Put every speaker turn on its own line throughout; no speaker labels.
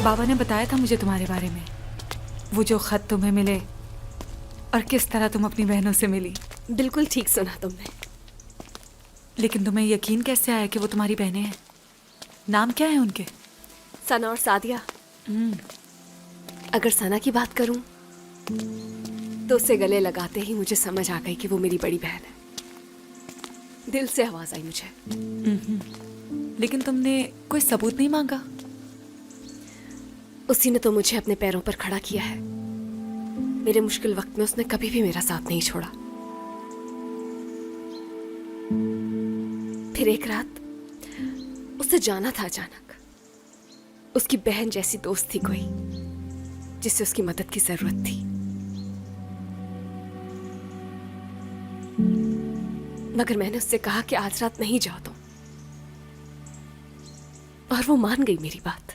बाबा ने बताया था मुझे तुम्हारे बारे में, वो जो खत तुम्हें मिले और किस तरह तुम अपनी बहनों से मिली।
बिल्कुल ठीक सुना तुमने।
लेकिन तुम्हें यकीन कैसे आया कि वो तुम्हारी बहनें हैं? नाम क्या है उनके?
सना और सादिया। अगर सना की बात करूं तो उससे गले लगाते ही मुझे समझ आ गई कि वो मेरी बड़ी बहन है। दिल से आवाज आई मुझे।
लेकिन तुमने कोई सबूत नहीं मांगा?
उसी ने तो मुझे अपने पैरों पर खड़ा किया है। मेरे मुश्किल वक्त में उसने कभी भी मेरा साथ नहीं छोड़ा। फिर एक रात उससे जाना था अचानक। उसकी बहन जैसी दोस्त थी कोई, जिससे उसकी मदद की जरूरत थी। मगर मैंने उससे कहा कि आज रात नहीं जाओ तुम, और वो मान गई मेरी बात।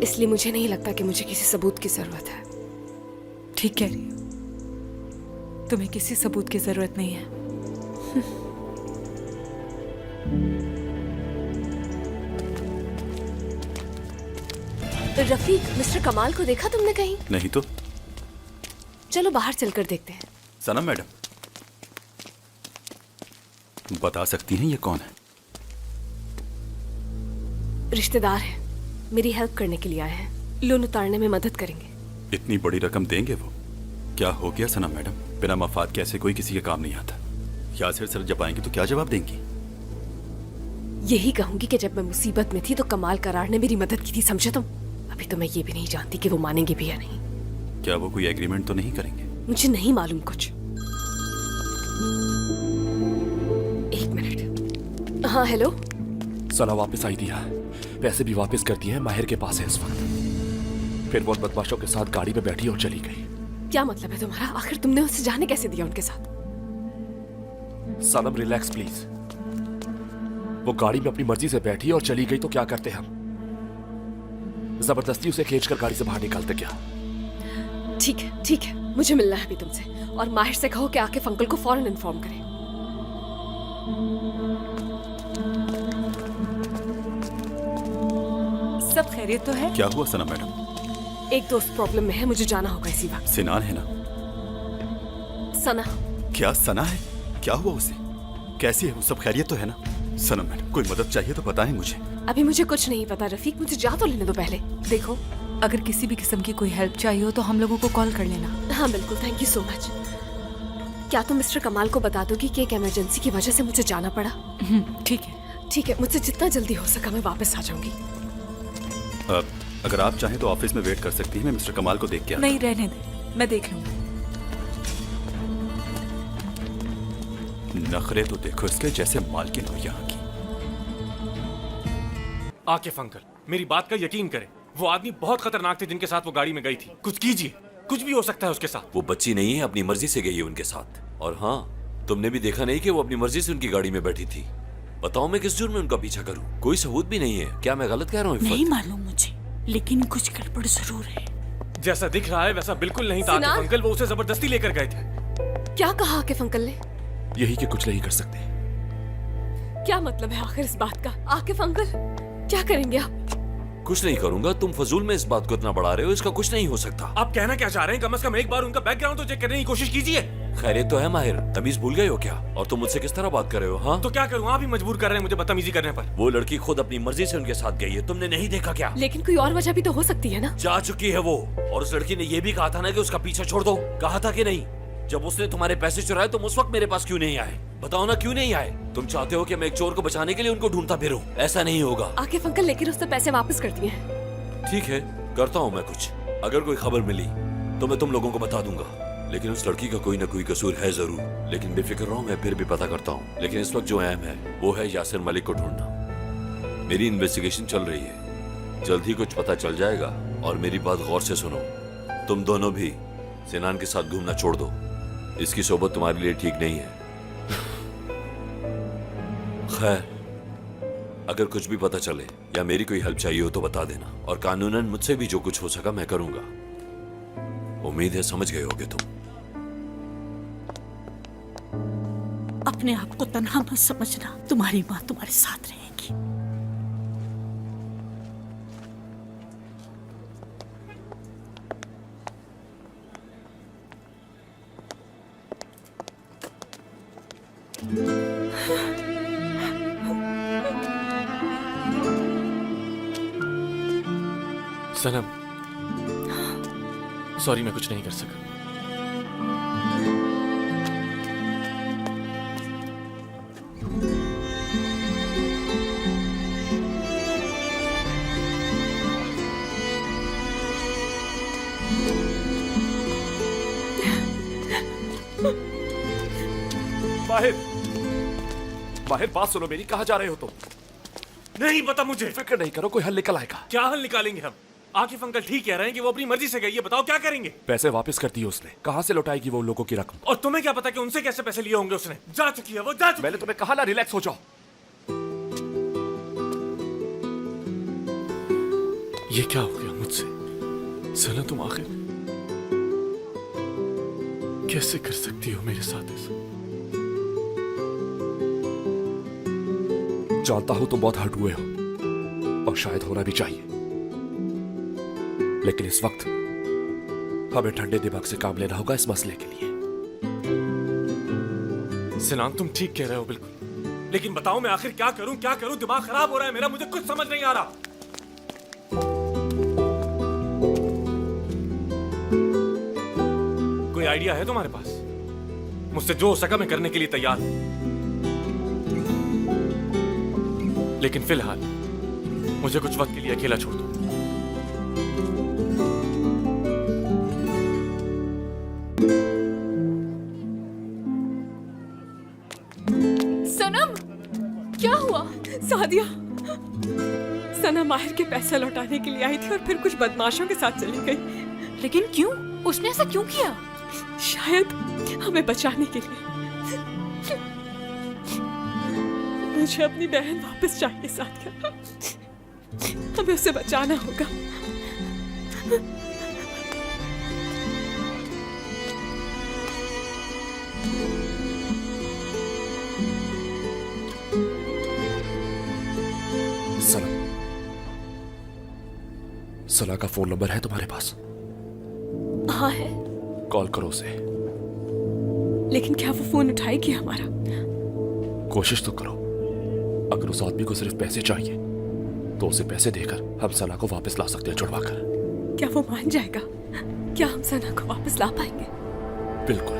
इसलिए मुझे नहीं लगता कि मुझे किसी सबूत की जरूरत है।
ठीक कह रही हो, तुम्हें किसी सबूत की जरूरत नहीं है।
रफीक, मिस्टर कमाल को देखा तुमने कहीं?
नहीं तो।
चलो बाहर चलकर देखते हैं।
सनम मैडम, बता सकती हैं ये कौन है?
रिश्तेदार हैं, मेरी हेल्प करने के लिए आए हैं। लोन उतारने में मदद करेंगे।
इतनी बड़ी रकम देंगे वो? क्या हो गया सनम मैडम? बिना मफाद के ऐसे कोई किसी के काम नहीं आता। यासिर सर जब आएंगे तो क्या जवाब देंगी?
यही कहूंगी कि जब मैं मुसीबत में थी तो कमाल करार ने मेरी मदद की थी, समझे तुम? अभी तो मैं ये भी नहीं जानती कि वो मानेंगे भी या नहीं।
क्या वो कोई एग्रीमेंट तो नहीं करेंगे?
मुझे नहीं मालूम कुछ। एक मिनट। हाँ हेलो।
सना वापस आई दिया, पैसे भी वापस कर दिए हैं, माहिर के पास है इस वक्त। फिर वो बदमाशों के साथ गाड़ी में बैठी और चली गई।
क्या मतलब है तुम्हारा? आखिर तुमने उसे जाने कैसे दिया उनके साथ?
सनम रिलैक्स प्लीज। वो गाड़ी में अपनी मर्जी से बैठी और चली गई तो क्या करते हम? जबरदस्ती उसे खींचकर गाड़ी से बाहर निकालते क्या?
ठीक है, मुझे मिलना है अभी तुमसे। और माहिर से कहो कि आकिफ अंकल को फौरन इन्फॉर्म करे।
सब खैरियत तो है?
क्या हुआ सनम मैडम?
एक दोस्त प्रॉब्लम में है, मुझे जाना होगा इसी वक्त।
सिनान है ना?
सना।
क्या सना है? क्या हुआ उसे? कैसी है वो? सब खैरियत तो है ना? सनम मैडम, कोई मदद चाहिए तो बताएं मुझे।
अभी मुझे कुछ नहीं पता रफीक, मुझे जा तो लेने दो पहले।
देखो, अगर किसी भी किस्म की कोई हेल्प चाहिए हो तो हम लोगों को कॉल कर लेना।
हाँ बिल्कुल, थैंक यू सो मच। क्या तुम मिस्टर कमाल को बता दोगी कि एक इमरजेंसी की वजह से मुझे जाना पड़ा? ठीक है, मुझसे जितना जल्दी हो सका मैं वापस आ जाऊंगी।
अगर आप चाहें तो ऑफिस में वेट कर सकती हैं, मैं मिस्टर कमाल को देख के आता हूं।
नहीं, रहने दे, मैं देख लूंगी।
नखरे तो देखो इसके, जैसे मालकिन हो यहाँ की।
आकिफ अंकल, मेरी बात का यकीन करें, वो आदमी बहुत खतरनाक थे जिनके साथ वो गाड़ी में गई थी। कुछ कीजिए, कुछ भी हो सकता है उसके साथ।
वो बच्ची नहीं है, अपनी मर्जी से गई है उनके साथ। और हाँ, तुमने भी देखा नहीं कि वो अपनी मर्जी से उनकी गाड़ी में बैठी थी। बताओ मैं किस जुर्म में उनका पीछा करूं? कोई सबूत भी नहीं है। क्या मैं गलत कह रहा हूँ?
नहीं मालूम मुझे, लेकिन कुछ गड़बड़ जरूर है।
जैसा दिख रहा है वैसा बिल्कुल नहीं था आकिफ अंकल, वो उसे जबरदस्ती लेकर गए थे।
क्या कहा आकिफ अंकल ने?
यही कि कुछ नहीं कर सकते।
क्या मतलब है आखिर इस बात का? आकिफ अंकल क्या करेंगे आप?
कुछ नहीं करूंगा। तुम फजूल में इस बात को इतना बढ़ा रहे हो, इसका कुछ नहीं हो सकता।
आप कहना क्या चाह रहे हैं? कम से कम एक बार उनका बैकग्राउंड तो चेक करने की कोशिश कीजिए।
खैरियत तो है माहिर? तमीज भूल गए हो क्या? और तुम मुझसे किस तरह बात कर रहे हो? हाँ
तो क्या करूँ? आप ही मजबूर कर रहे हैं मुझे बदतमीजी करने पर।
वो लड़की खुद अपनी मर्जी से उनके साथ गई है, तुमने नहीं देखा क्या?
लेकिन कोई और वजह भी तो हो सकती है ना?
जा चुकी है वो। और उस लड़की ने ये भी कहा था ना कि उसका पीछा छोड़ दो। कहा था कि नहीं? जब उसने तुम्हारे पैसे चुराए तुम उस वक्त मेरे पास क्यों नहीं आए? बताओ ना, क्यों नहीं आए? तुम चाहते हो कि मैं एक चोर को बचाने के लिए उनको ढूंढता फिरूं? ऐसा नहीं होगा।
आकिफ अंकल, लेकिन उसने पैसे वापस कर दिए हैं।
ठीक है, करता हूँ मैं कुछ। अगर कोई खबर मिली तो मैं तुम लोगों को बता दूंगा। लेकिन उस लड़की का कोई ना कोई कसूर है जरूर। लेकिन बेफिक्र रहो, मैं फिर भी पता करता हूँ। लेकिन इस वक्त जो अहम है वो है यासिर मलिक को ढूंढना। मेरी इन्वेस्टिगेशन चल रही है, जल्द ही कुछ पता चल जाएगा। और मेरी बात गौर से सुनो, तुम दोनों भी सिनान के साथ घूमना छोड़ दो। इसकी सोबत तुम्हारे लिए ठीक नहीं है। खैर, अगर कुछ भी पता चले या मेरी कोई हेल्प चाहिए हो तो बता देना। और कानूनन मुझसे भी जो कुछ हो सका मैं करूंगा। उम्मीद है समझ गए होगे तुम।
अपने आप को तन्हा मत समझना, तुम्हारी माँ तुम्हारे साथ रहेगी।
सनम, सॉरी मैं कुछ नहीं कर सका।
माहिर, माहिर बात सुनो मेरी, कहाँ जा रहे हो तुम?
नहीं पता मुझे।
फिक्र नहीं करो, कोई हल निकल आएगा।
क्या हल निकालेंगे हम? आकिफ अंकल ठीक कह रहे हैं कि वो अपनी मर्जी से गई है, बताओ क्या करेंगे?
पैसे वापस कर दिए उसने, कहाँ से लौटाएगी वो लोगों की रकम?
और तुम्हें क्या पता कि उनसे कैसे पैसे लिए होंगे? उसने जा चुकी है, वो जा चुकी।
मैंने तुम्हें कहा ना रिलैक्स हो जाओ।
ये क्या हो गया मुझसे? सना तुम आखिर कैसे कर सकती हो मेरे साथ ऐसा?
जानता हूं तुम बहुत हर्ट हुए हो और शायद होना भी चाहिए, लेकिन इस वक्त हमें ठंडे दिमाग से काम लेना होगा इस मसले के लिए।
सिनान तुम ठीक कह रहे हो बिल्कुल, लेकिन बताओ मैं आखिर क्या करूं? क्या करूं? दिमाग खराब हो रहा है मेरा, मुझे कुछ समझ नहीं आ रहा। कोई आइडिया है तुम्हारे पास? मुझसे जो हो सका मैं करने के लिए तैयार हूं, लेकिन फिलहाल मुझे कुछ वक्त के लिए अकेला छोड़ दो।
सनम, क्या हुआ? सादिया, सना माहिर के पैसे लौटाने के लिए आई थी और फिर कुछ बदमाशों के साथ चली गई।
लेकिन क्यों? उसने ऐसा क्यों किया?
शायद हमें बचाने के लिए। मुझे अपनी बहन वापस चाहिए सादिया, हमें उसे बचाना होगा।
सना का फोन नंबर है तुम्हारे पास?
हाँ है।
कॉल करो उसे।
लेकिन क्या वो फोन उठाएगी हमारा?
कोशिश तो करो। अगर उस आदमी को सिर्फ पैसे चाहिए तो उसे पैसे देकर हम सना को वापस ला सकते हैं छुड़वा कर।
क्या वो मान जाएगा? क्या हम सना को वापस ला पाएंगे?
बिल्कुल।